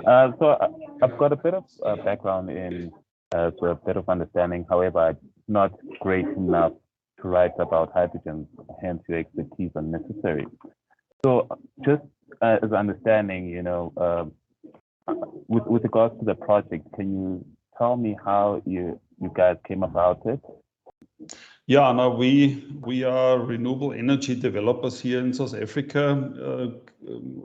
I've got a bit of background in, so a bit of understanding. However, not great enough to write about hydrogen. Hence, your expertise are necessary. So, just as understanding, with regards to the project, can you tell me how you guys came about it? Yeah, no, we are renewable energy developers here in South Africa,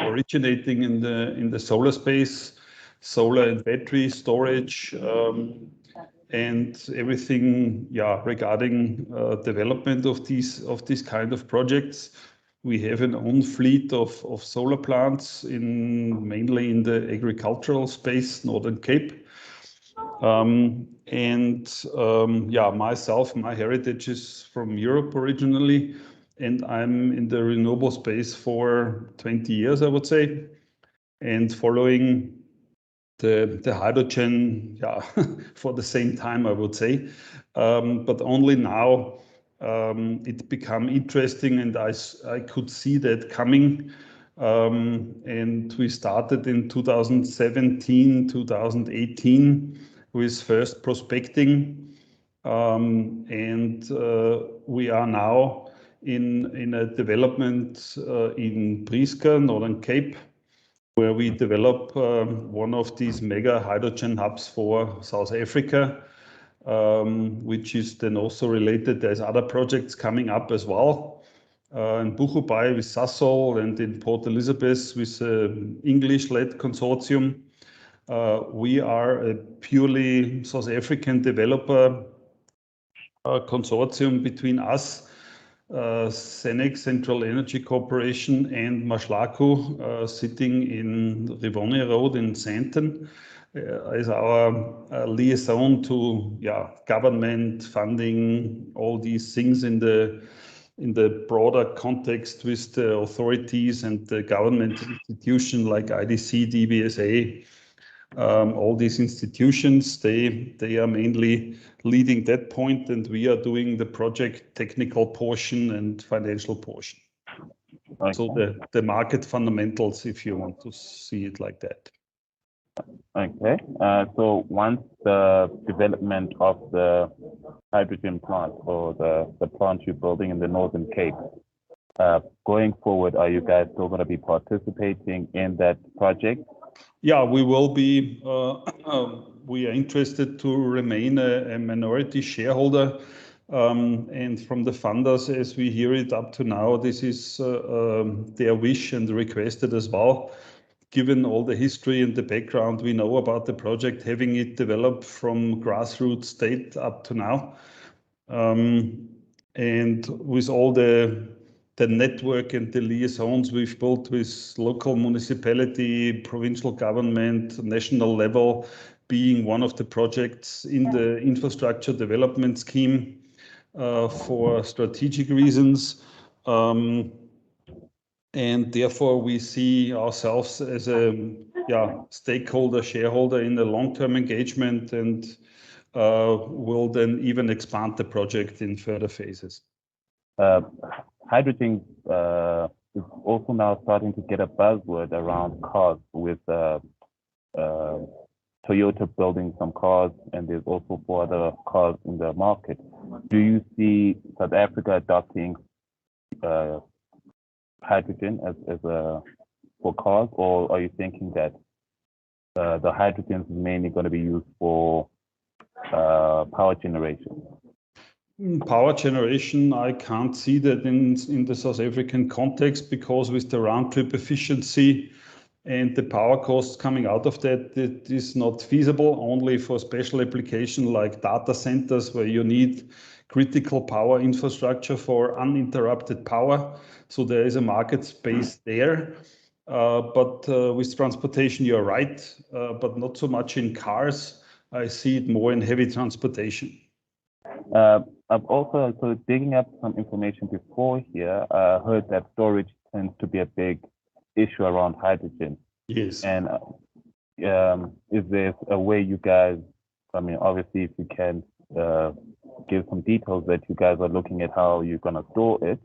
originating in the solar space, solar and battery storage, and everything, regarding development of these kind of projects. We have an own fleet of solar plants mainly in the agricultural space, Northern Cape. Myself, my heritage is from Europe originally, and I'm in the renewable space for 20 years, I would say, and following the hydrogen, for the same time, I would say, but only now it became interesting, and I could see that coming. And we started in 2017, 2018 with first prospecting, and we are now in a development in Prieska, Northern Cape, where we develop one of these mega hydrogen hubs for South Africa, which is then also related. There's other projects coming up as well. In Boegoebaai with Sasol, and in Port Elizabeth with English-led consortium. We are a purely South African developer consortium between us, CENEC, Central Energy Corporation, and Mahlaku, sitting in Rivonia Road in Sandton, as our liaison to government funding, all these things in the broader context with the authorities and the government institution like IDC, DBSA. All these institutions, they are mainly leading that point, and we are doing the project technical portion and financial portion. Okay. So the market fundamentals, if you want to see it like that. Okay. So once the development of the hydrogen plant or the plant you're building in the Northern Cape, going forward, are you guys still going to be participating in that project? Yeah, we will be. We are interested to remain a minority shareholder, and from the funders, as we hear it up to now, this is their wish and requested as well. Given all the history and the background we know about the project, having it developed from grassroots state up to now, and with all the network and the liaisons we've built with local municipality, provincial government, national level, being one of the projects in the infrastructure development scheme for strategic reasons. And therefore, we see ourselves as a stakeholder, shareholder in the long-term engagement, and will then even expand the project in further phases. Hydrogen is also now starting to get a buzzword around cars, with Toyota building some cars, and there's also 4 other cars in the market. Do you see South Africa adopting hydrogen as for cars, or are you thinking that the hydrogen is mainly going to be used for power generation? Power generation, I can't see that in the South African context, because with the round trip efficiency and the power costs coming out of that, it is not feasible. Only for special application like data centers, where you need critical power infrastructure for uninterrupted power. So there is a market space there. But with transportation, you're right, but not so much in cars. I see it more in heavy transportation. I've also, so digging up some information before here, heard that storage tends to be a big issue around hydrogen. Yes. And is there a way you guys, I mean, obviously, if you can give some details that you guys are looking at how you're going to store it?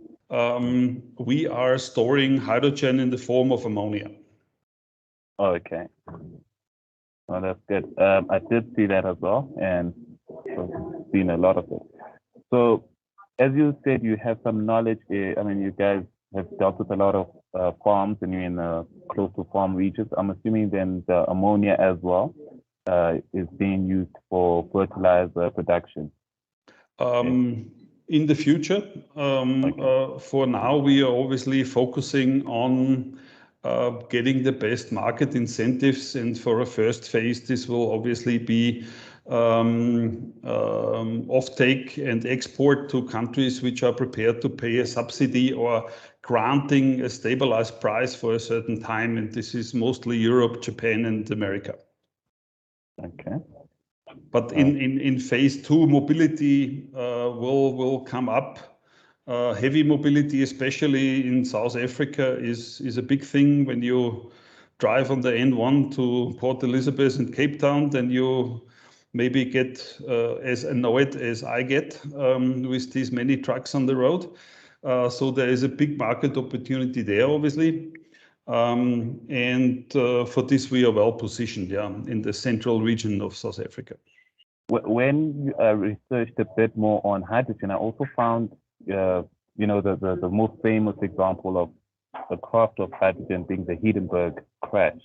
We are storing hydrogen in the form of ammonia. Oh, okay. Well, that's good. I did see that as well, and so seen a lot of it. So, as you said, you have some knowledge. I mean, you guys have dealt with a lot of farms, and you're in close to farm regions. I'm assuming then the ammonia as well is being used for fertilizer production. In the future, for now, we are obviously focusing on getting the best market incentives, and for a first phase, this will obviously be offtake and export to countries which are prepared to pay a subsidy or granting a stabilized price for a certain time, and this is mostly Europe, Japan, and America. Okay. But in phase two, mobility will come up. Heavy mobility, especially in South Africa, is a big thing. When you drive on the N1 to Port Elizabeth and Cape Town, then you maybe get as annoyed as I get with these many trucks on the road. So there is a big market opportunity there, obviously. And for this, we are well positioned, yeah, in the central region of South Africa. When you researched a bit more on hydrogen, I also found, the most famous example of the craft of hydrogen being the Hindenburg crash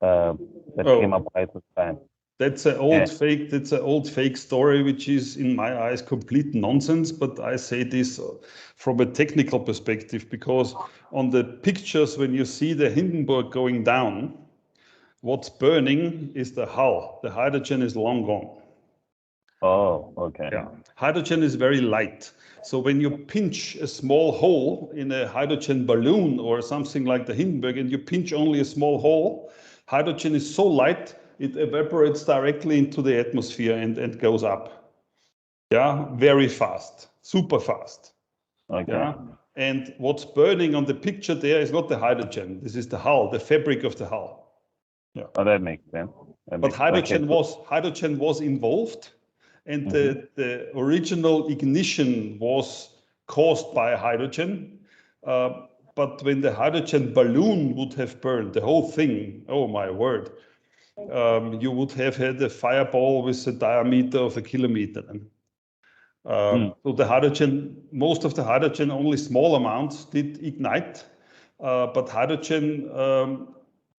that came up quite a time. That's an old fake. That's an old fake story, which is, in my eyes, complete nonsense. But I say this from a technical perspective, because on the pictures, when you see the Hindenburg going down, what's burning is the hull. The hydrogen is long gone. Oh, okay. Yeah, hydrogen is very light. So when you pinch a small hole in a hydrogen balloon or something like the Hindenburg, and you pinch only a small hole, hydrogen is so light, it evaporates directly into the atmosphere and goes up. Yeah, very fast, super fast. Okay. Yeah, and what's burning on the picture there is not the hydrogen. This is the hull, the fabric of the hull. Yeah. Oh, that makes sense. But hydrogen was involved. And the original ignition was caused by hydrogen. But when the hydrogen balloon would have burned, the whole thing, oh my word, you would have had a fireball with a diameter of 1 kilometer. So the hydrogen, most of the hydrogen, only small amounts did ignite. But hydrogen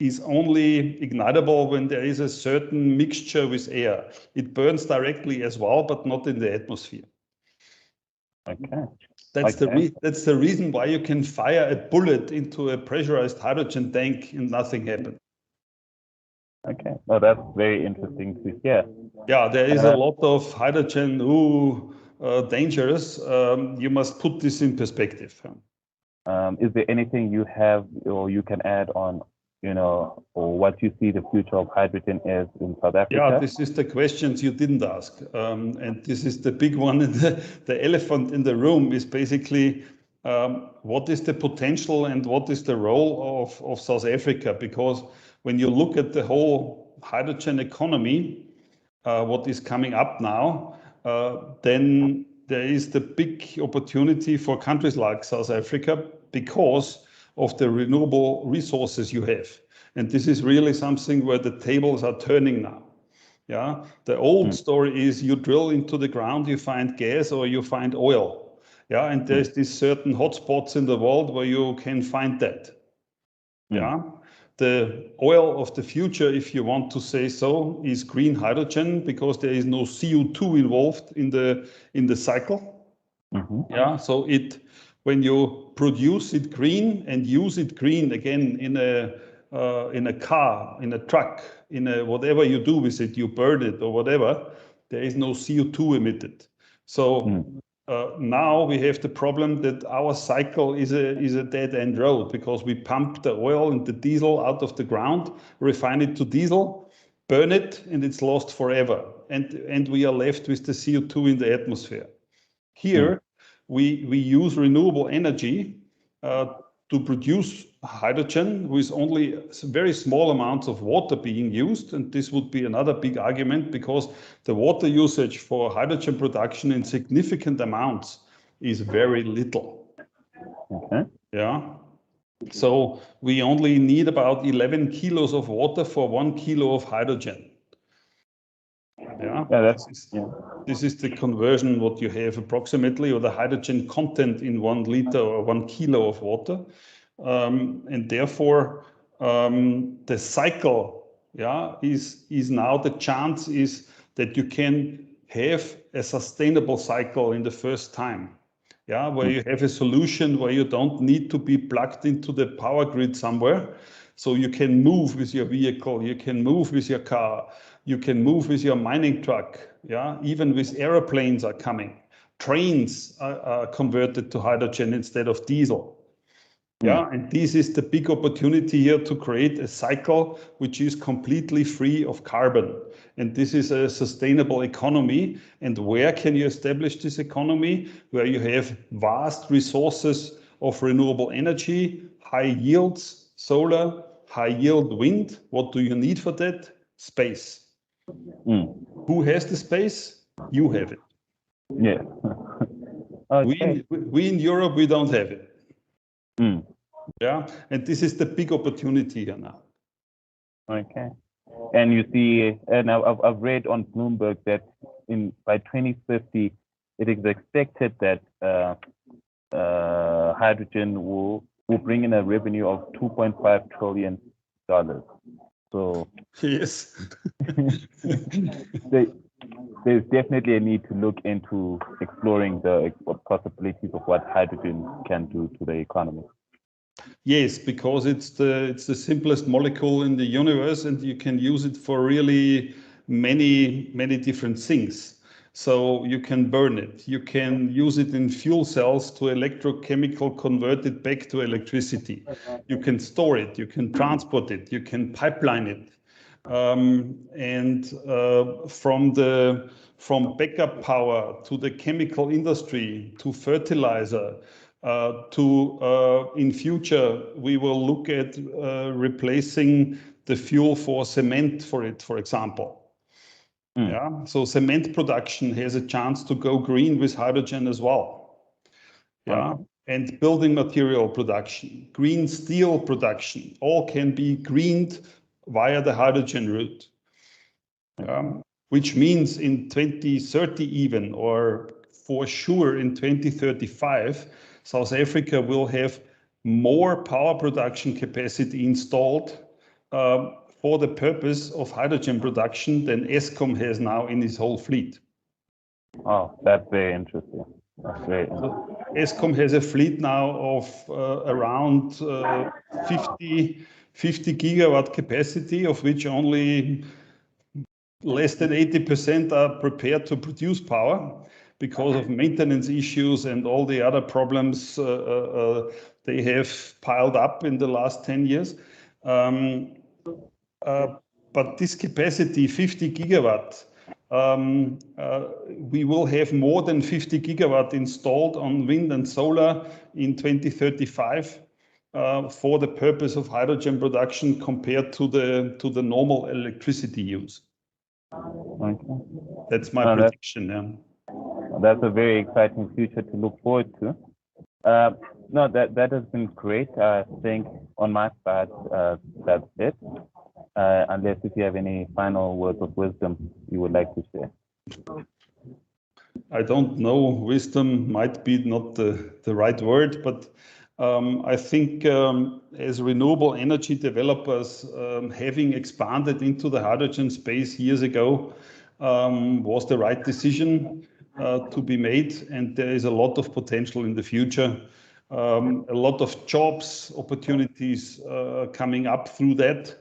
is only ignitable when there is a certain mixture with air. It burns directly as well, but not in the atmosphere. Okay. That's the reason why you can fire a bullet into a pressurized hydrogen tank and nothing happens. Okay. Well, that's very interesting to hear. Yeah, there is a lot of hydrogen, dangerous. You must put this in perspective. Is there anything you have or you can add on, or what you see the future of hydrogen is in South Africa? Yeah, this is the questions you didn't ask. And this is the big one. The elephant in the room is basically what is the potential and what is the role of South Africa? Because when you look at the whole hydrogen economy, what is coming up now, then there is the big opportunity for countries like South Africa because of the renewable resources you have. And this is really something where the tables are turning now. Yeah, the old story is you drill into the ground, you find gas or you find oil. Yeah, and there's these certain hotspots in the world where you can find that. Yeah, the oil of the future, if you want to say so, is green hydrogen because there is no CO2 involved in the cycle. Yeah, so when you produce it green and use it green again in a car, in a truck, in a whatever you do with it, you burn it or whatever, there is no CO2 emitted. So now we have the problem that our cycle is a dead-end road because we pump the oil and the diesel out of the ground, refine it to diesel, burn it, and it's lost forever. And we are left with the CO2 in the atmosphere. Here, we use renewable energy to produce hydrogen with only very small amounts of water being used. And this would be another big argument because the water usage for hydrogen production in significant amounts is very little. Okay. Yeah. So we only need about 11 kilos of water for 1 kilo of hydrogen. Yeah, this is the conversion what you have approximately, or the hydrogen content in 1 liter or 1 kilo of water. And therefore, the cycle, is now the chance is that you can have a sustainable cycle in the first time. Yeah, where you have a solution where you don't need to be plugged into the power grid somewhere. So you can move with your vehicle, you can move with your car, you can move with your mining truck. Yeah, even with airplanes are coming. Trains are converted to hydrogen instead of diesel. Yeah, and this is the big opportunity here to create a cycle which is completely free of carbon. And this is a sustainable economy. And where can you establish this economy? Where you have vast resources of renewable energy, high yields, solar, high yield wind. What do you need for that? Space. Who has the space? You have it. Yeah. Okay. We in Europe, we don't have it. Yeah, and this is the big opportunity here now. Okay. And you see, and I've read on Bloomberg that by 2050, it is expected that hydrogen will bring in a revenue of $2.5 trillion. So yes, there's definitely a need to look into exploring the possibilities of what hydrogen can do to the economy. Yes, because it's the simplest molecule in the universe, and you can use it for really many different things. So you can burn it, you can use it in fuel cells to electrochemical convert it back to electricity. You can store it, you can transport it, you can pipeline it. From backup power to the chemical industry to fertilizer, in future, we will look at replacing the fuel for cement for example. Yeah, so cement production has a chance to go green with hydrogen as well. Yeah, and building material production, green steel production, all can be greened via the hydrogen route. Which means in 2030 even, or for sure in 2035, South Africa will have more power production capacity installed for the purpose of hydrogen production than Eskom has now in his whole fleet. Oh, that's very interesting. That's very interesting. So Eskom has a fleet now of around 50 gigawatt capacity, of which only less than 80% are prepared to produce power because of maintenance issues and all the other problems they have piled up in the last 10 years. But this capacity, 50 gigawatt, we will have more than 50 gigawatt installed on wind and solar in 2035 for the purpose of hydrogen production compared to the normal electricity use. Okay. That's my prediction. That's a very exciting future to look forward to. No, that has been great. I think on my side, that's it. Unless if you have any final words of wisdom you would like to share. I don't know. Wisdom might be not the right word, but I think as renewable energy developers, having expanded into the hydrogen space years ago was the right decision to be made, and there is a lot of potential in the future. A lot of jobs, opportunities coming up through that.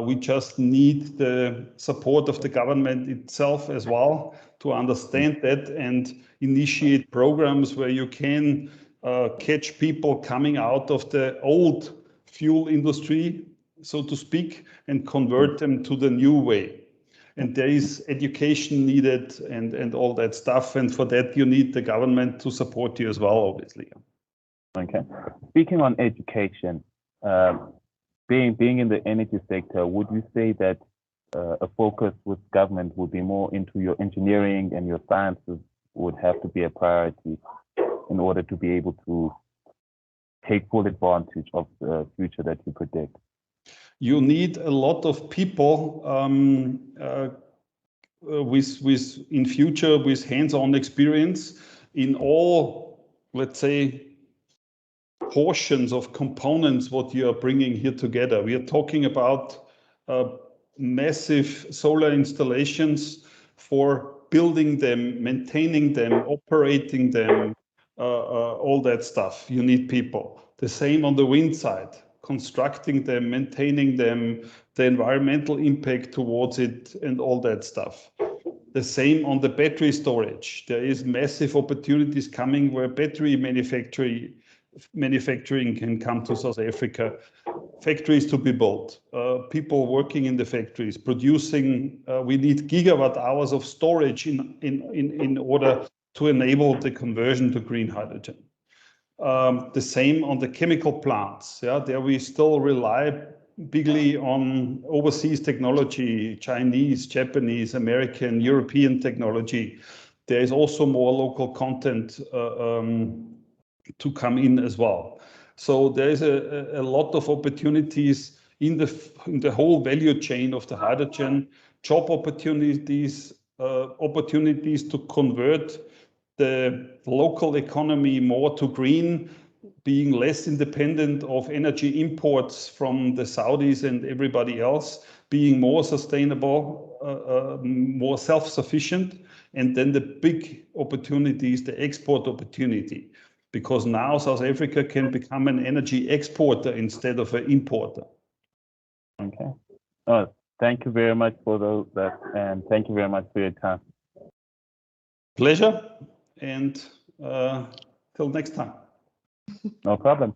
We just need the support of the government itself as well to understand that and initiate programs where you can catch people coming out of the old fuel industry, so to speak, and convert them to the new way. And there is education needed and all that stuff. And for that, you need the government to support you as well, obviously. Okay. Speaking on education, being in the energy sector, would you say that a focus with government would be more into your engineering and your sciences would have to be a priority in order to be able to take full advantage of the future that you predict? You need a lot of people with in future with hands-on experience in all, let's say, portions of components what you are bringing here together. We are talking about massive solar installations for building them, maintaining them, operating them, all that stuff. You need people. The same on the wind side, constructing them, maintaining them, the environmental impact towards it, and all that stuff. The same on the battery storage. There is massive opportunities coming where battery manufacturing can come to South Africa. Factories to be built, people working in the factories, producing. We need gigawatt hours of storage in order to enable the conversion to green hydrogen. The same on the chemical plants. Yeah, there we still rely bigly on overseas technology, Chinese, Japanese, American, European technology. There is also more local content to come in as well. So there is a lot of opportunities in the whole value chain of the hydrogen, job opportunities, opportunities to convert the local economy more to green, being less independent of energy imports from the Saudis and everybody else, being more sustainable, more self-sufficient, and then the big opportunity is the export opportunity, because now South Africa can become an energy exporter instead of an importer. Okay. Thank you very much for that, and thank you very much for your time. Pleasure, and till next time. No problem.